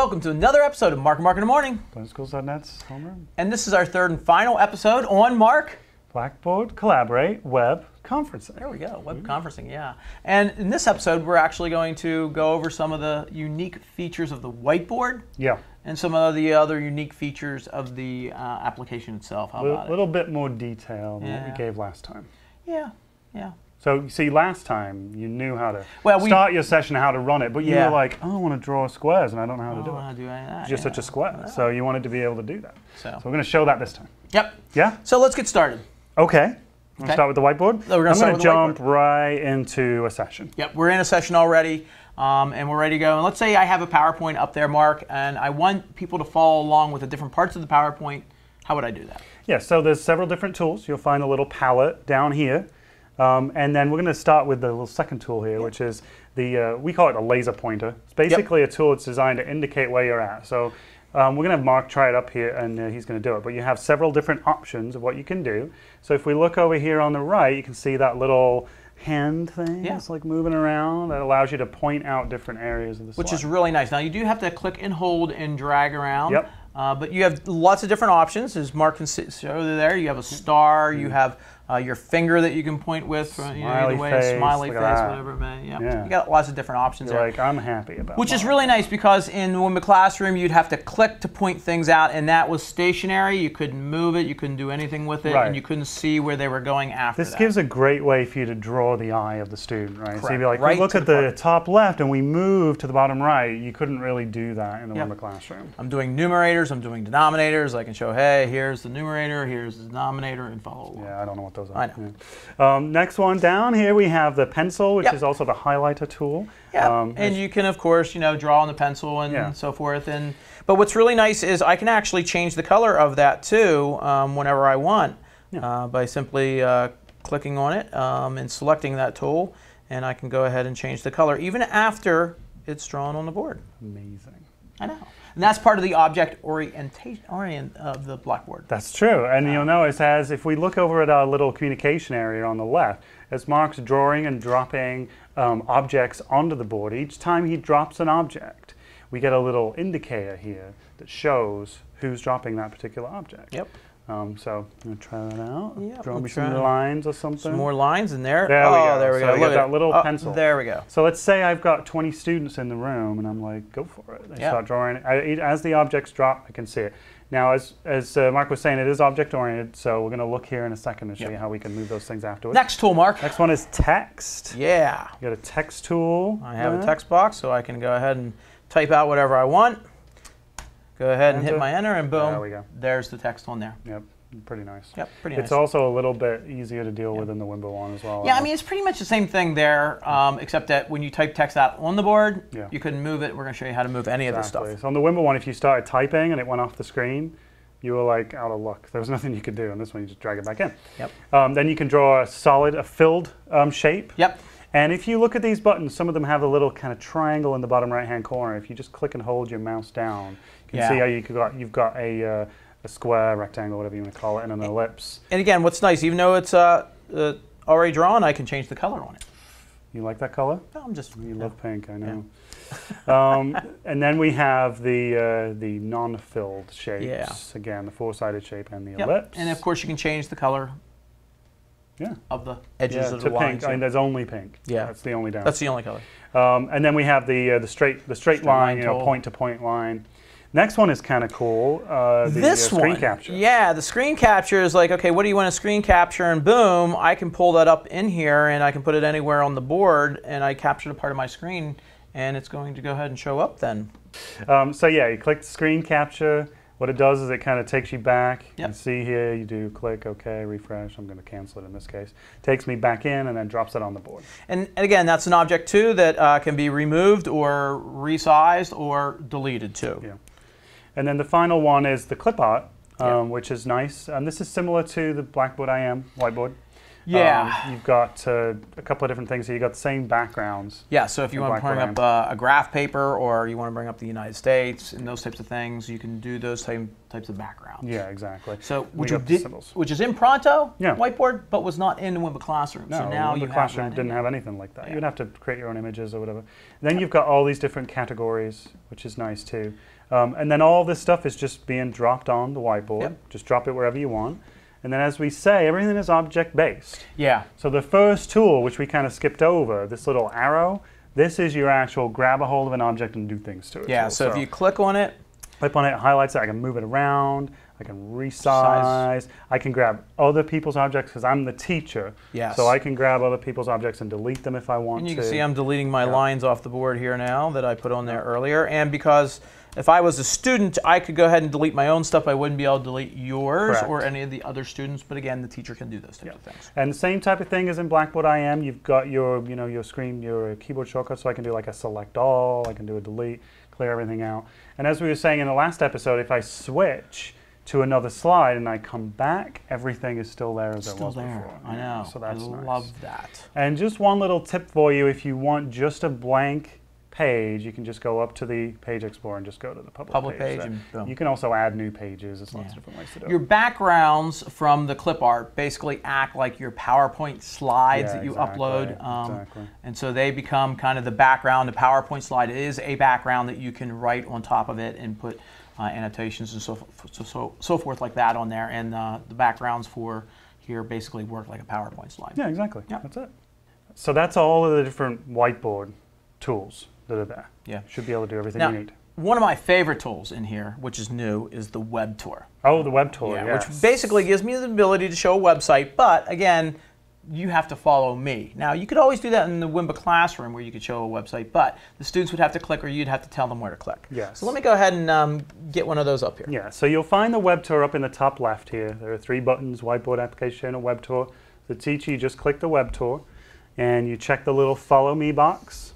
welcome to another episode of Mark in the Morning. BSN Homeroom. And this is our third and final episode on Mark. Blackboard Collaborate Web Conferencing. There we go, web conferencing, yeah. And in this episode, we're actually going to go over some of the unique features of the whiteboard. Yeah. And some of the other unique features of the application itself. How about A little bit more detail than what we Yeah. gave last time. Yeah, yeah. So, you see, last time you knew how to Well, start your session, how to run it, but you Yeah. were like, oh, I want to draw squares and I don't know how to do I don't it. know how to do any of that. It's just yeah. such a square. So you wanted to be able to do that. So we're going to show that this time. Yep. Yeah? So let's get started. Okay. We'll start with the whiteboard. So we're gonna I'm start going with to the jump right into a session. Yep, we're in a session already, and we're ready to go. And let's say I have a PowerPoint up there, Mark, and I want people to follow along with the different parts of the PowerPoint. How would I do that? Yeah, so there's several different tools. You'll find a little palette down here. And then we're going to start with the little second tool here, which is the, we call it a laser pointer. It's basically a tool that's designed to indicate where you're at. So we're going to have Mark try it up here, and he's going to do it. But you have several different options of what you can do. So if we look over here on the right, you can see that little hand thing. It's like moving around. That allows you to point out different areas of the slide. Which is really nice. Now you do have to click and hold and drag around. Yep. But you have lots of different options, as Mark can show you there. You have a star, you have your finger that you can point with, Smiley way, face, smiley look face, at that. whatever it may. Yeah. Yeah. You got lots of different options You're there. like, I'm happy about Which that. is really nice because in the classroom you'd have to click to point things out, and that was stationary. You couldn't move it, you couldn't do anything with it, and you couldn't see where they were going after This gives a great way for you to draw the eye of the student, right? Correct. So you'd be like, Right look to at the the top left and we move to the bottom right. You couldn't really do that in the Wimba classroom. I'm doing numerators, I'm doing denominators. I can show, hey, here's the numerator, here's the denominator, and follow along. Yeah, I don't know what those are. I know. Yeah. Next one down here we have the pencil, which is also the highlighter tool. Yeah, and you can, of course, draw on the pencil and so forth. But what's really nice is I can actually change the color of that too whenever I want by simply clicking on it and selecting that tool, and I can go ahead and change the color even after it's drawn on the board. Amazing. I know. And that's part of the object orientation of the Blackboard. That's true. And you'll notice as if we look over at our little communication area on the left, as Mark's drawing and dropping objects onto the board, each time he drops an object, we get a little indicator here that shows who's dropping that particular object. Yep. So I'm going to try that out. Yep, Draw me some lines or something. Some more lines in there. There we go. There we go. So Look at that little pencil. There we go. So let's say I've got 20 students in the room, and I'm like, go for it. They start drawing. As the objects drop, I can see it. Now, as Mark was saying, it is object-oriented, so we're going to look here in a second and show you how we can move those things afterwards. Next tool, Mark. Next one is text. Yeah. You got a text tool. I have a text box, so I can go ahead and type out whatever I want. Go ahead and hit my enter, and boom, there we go. There's the text on there. Yep. Pretty nice. Yep, pretty nice. It's also a little bit easier to deal with in the Wimba one as well. Yeah, I mean, it's pretty much the same thing there, except that when you type text out on the board, you couldn't move it. We're going to show you how to move any of this stuff. So on the Wimba one, if you started typing and it went off the screen, you were like out of luck. There was nothing you could do. On this one, you just drag it back in. Yep. Then you can draw a filled shape. Yep. And if you look at these buttons, some of them have a little kind of triangle in the bottom right-hand corner. If you just click and hold your mouse down, you can see how you've got a square, rectangle, whatever you want to call it, and an ellipse. And again, what's nice, even though it's already drawn, I can change the color on it. You like that color? No, I'm just... You love pink, I know. Yeah. And then we have the non-filled shapes. Yeah. Again, the four-sided shape and the ellipse. And of course, you can change the color of the edges of the lines. Pink. I mean, there's only pink. Yeah. That's the only down. That's the only color. And then we have the straight line, point-to-point line. Next one is kind of cool. This screen capture. Yeah, the screen capture is like, okay, what do you want to screen capture? And boom, I can pull that up in here, and I can put it anywhere on the board, and I captured a part of my screen, and it's going to go ahead and show up then. So yeah, you click the screen capture. What it does is it kind of takes you back. You can see here, you do click OK, refresh. I'm going to cancel it in this case. Takes me back in and then drops it on the board. And again, that's an object too that can be removed or resized or deleted too. Yeah. And then the final one is the clip art, which is nice. And this is similar to the Blackboard IM whiteboard. Yeah. You've got a couple of different things. So you've got the same backgrounds. Yeah, so if you want to bring up a graph paper or you want to bring up the United States and those types of things, you can do those types of backgrounds. Yeah, exactly. So which is in Pronto whiteboard, but was not in the Wimba classroom. No, so now the classroom didn't have anything like that. Yeah. You would have to create your own images or whatever. And then you've got all these different categories, which is nice too. And then all this stuff is just being dropped on the whiteboard. Yep. Just drop it wherever you want. And then as we say, everything is object-based. Yeah. So the first tool, which we kind of skipped over, this little arrow, this is your actual grab a hold of an object and do things to it. Yeah, so if you click on it, it highlights it, I can move it around, I can resize, I can grab other people's objects because I'm the teacher. Yes. So I can grab other people's objects and delete them if I want to. And you can see I'm deleting my lines off the board here now that I put on there earlier. And because if I was a student, I could go ahead and delete my own stuff. I wouldn't be able to delete yours or any of the other students. But again, the teacher can do those types of things. And the same type of thing as in Blackboard IM. You've got your, your screen, your keyboard shortcut. So I can do like a select all. I can do a delete, clear everything out. And as we were saying in the last episode, if I switch to another slide and I come back, everything is still there as it was before. I know. So that's I nice. love that. And just one little tip for you: if you want just a blank page, you can just go up to the Page Explorer and just go to the public page. And boom. You can also add new pages. There's lots of different ways to do it. Your backgrounds from the clip art basically act like your PowerPoint slides that you upload. Exactly. And so they become kind of the background. The PowerPoint slide is a background that you can write on top of it and put annotations and so forth like that on there. And the backgrounds for here basically work like a PowerPoint slide. Yeah, exactly. Yep. That's it. So that's all of the different whiteboard tools that are there. Yeah. Should be able to do everything Now, you need. one of my favorite tools in here, which is new, is the Web Tour. Oh, the Web Tour, yes. Which basically gives me the ability to show a website, but again, you have to follow me. Now, you could always do that in the Wimba classroom where you could show a website, but the students would have to click or you'd have to tell them where to click. Yes. So let me go ahead and get one of those up here. Yeah, so you'll find the Web Tour up in the top left here. There are 3 buttons: Whiteboard, Application, and Web Tour. The teacher, you just click the Web Tour and you check the little Follow Me box.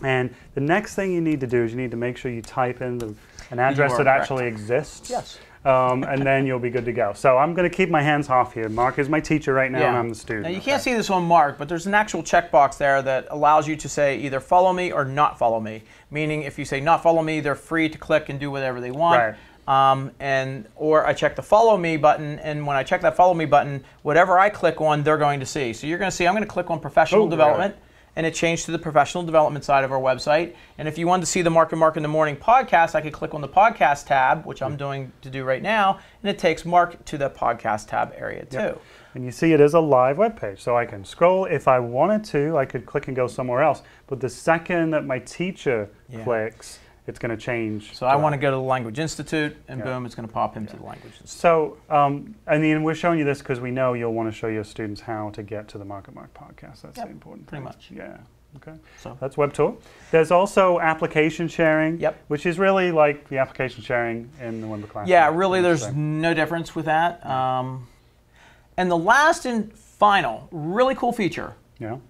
And the next thing you need to do is you need to make sure you type in an address that actually exists. Yes. And then you'll be good to go. So I'm going to keep my hands off here. Mark is my teacher right now, and I'm the student. Now you can't see this on Mark, but there's an actual checkbox there that allows you to say either follow me or not follow me. Meaning if you say not follow me, they're free to click and do whatever they want. Right. Or I check the follow me button, and when I check that follow me button, whatever I click on, they're going to see. So you're going to see I'm going to click on professional development. Right. And it changed to the professional development side of our website. And if you wanted to see the Mark and Mark in the Morning podcast, I could click on the podcast tab, which I'm doing right now, and it takes Mark to the podcast tab area too. Yep. And you see it is a live web page, so I can scroll. If I wanted to, I could click and go somewhere else. But the second that my teacher clicks, it's going to change. So I want to go to the Language Institute, and boom, it's going to pop him to the Language Institute. So, I mean, we're showing you this because we know you'll want to show your students how to get to the Mark and Mark podcast. That's the important thing. Pretty much. Yeah. Okay. So that's Web Tour. There's also application sharing, which is really like the application sharing in the Wimba class. Yeah, really, there's no difference with that. And the last and final really cool feature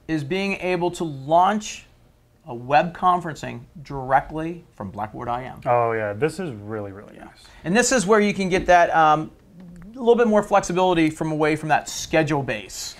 is being able to launch a web conferencing directly from Blackboard IM. Oh yeah, this is really, really nice. And this is where you can get that a little bit more flexibility away from that schedule base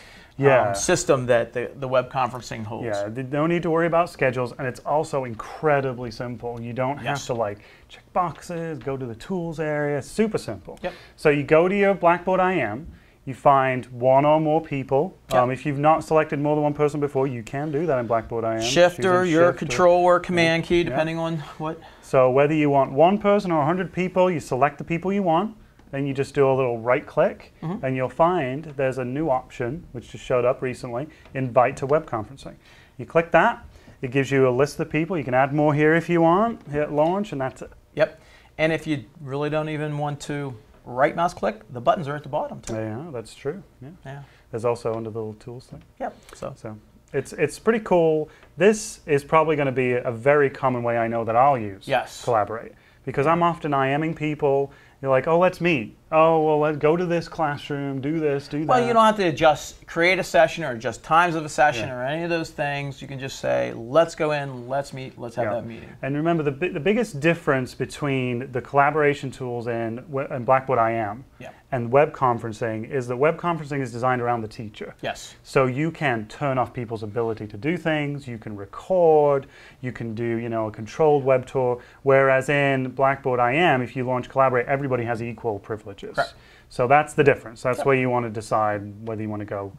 system that the web conferencing holds. Yeah, no need to worry about schedules, and it's also incredibly simple. You don't have to like check boxes, go to the tools area. It's super simple. Yep. So you go to your Blackboard IM. You find 1 or more people. If you've not selected more than 1 person before, you can do that in Blackboard IM. Shift or your control or command key, depending on what. So whether you want 1 person or 100 people, you select the people you want. Then you just do a little right click, and you'll find there's a new option, which just showed up recently, Invite to Web Conferencing. You click that. It gives you a list of people. You can add more here if you want. Hit launch, and that's it. Yep. And if you really don't even want to right mouse click, the buttons are at the bottom too. Yeah, that's true. Yeah. There's also under the little tools thing. Yep. So it's pretty cool. This is probably going to be a very common way I know that I'll use Collaborate, because I'm often IMing people. You're like, oh, let's meet. Oh, well, let's go to this classroom, do this, do that. Well, you don't have to create a session or adjust times of a session or any of those things. You can just say, let's go in, let's meet, let's have that meeting. And remember, the biggest difference between the collaboration tools in Blackboard IM and web conferencing is that web conferencing is designed around the teacher. Yes. So you can turn off people's ability to do things, you can record, you can do a controlled web tour, whereas in Blackboard IM, if you launch Collaborate, everybody has equal privileges. Correct. So that's the difference. That's where you want to decide whether you want to go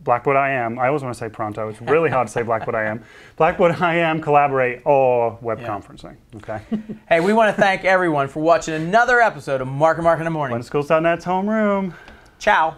Blackboard IM. I always want to say Pronto. It's really hard to say Blackboard IM. Blackboard IM, Collaborate, or Web Conferencing. Okay. Hey, we want to thank everyone for watching another episode of Mark in the Morning. Schools.net's Homeroom. Ciao.